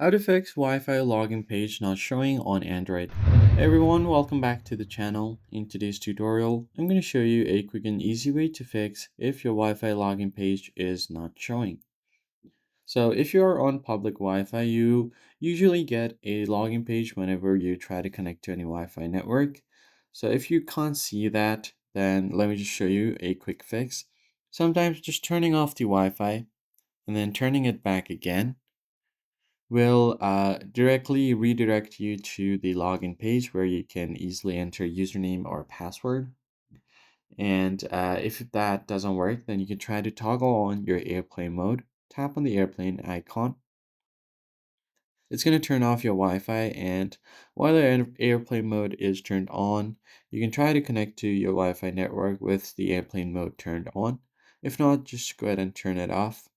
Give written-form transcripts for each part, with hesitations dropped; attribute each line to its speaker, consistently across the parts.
Speaker 1: How to fix Wi-Fi login page not showing on Android. Hey everyone, welcome back to the channel. In today's tutorial, I'm going to show you a quick and easy way to fix if your Wi-Fi login page is not showing. So if you are on public Wi-Fi, you usually get a login page whenever you try to connect to any Wi-Fi network. So if you can't see that, then let me just show you a quick fix. Sometimes just turning off the Wi-Fi and then turning it back again will directly redirect you to the login page where you can easily enter username or password. And if that doesn't work, then you can try to toggle on your airplane mode. Tap on the airplane icon. It's going to turn off your Wi-Fi, and while the airplane mode is turned on, you can try to connect to your Wi-Fi network with the airplane mode turned on. If not, just go ahead and turn it off.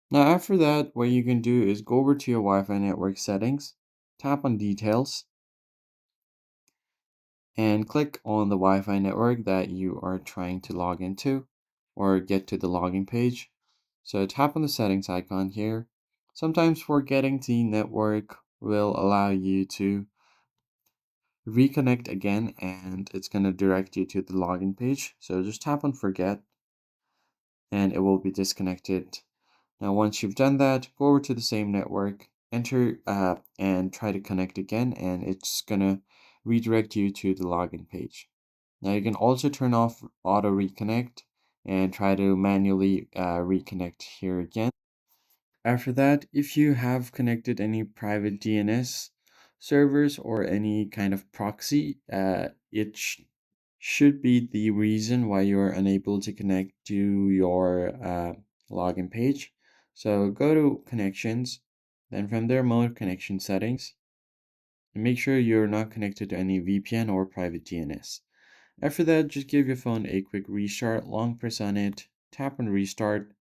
Speaker 1: Now after that, what you can do is go over to your Wi-Fi network settings, tap on details, and click on the Wi-Fi network that you are trying to log into or get to the login page. So tap on the settings icon here. Sometimes forgetting the network will allow you to reconnect again and it's going to direct you to the login page. So just tap on forget and it will be disconnected. Now, once you've done that, go over to the same network, enter and try to connect again, and it's gonna redirect you to the login page. Now, you can also turn off auto reconnect and try to manually reconnect here again. After that, if you have connected any private DNS servers or any kind of proxy, it should be the reason why you are unable to connect to your login page. So go to connections, then from there mode connection settings, and make sure you're not connected to any VPN or private DNS. After that, just give your phone a quick restart, long press on it, tap on restart,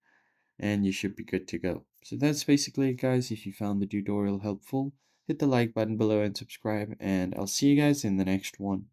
Speaker 1: and you should be good to go. So that's basically it, guys. If you found the tutorial helpful, hit the like button below and subscribe, and I'll see you guys in the next one.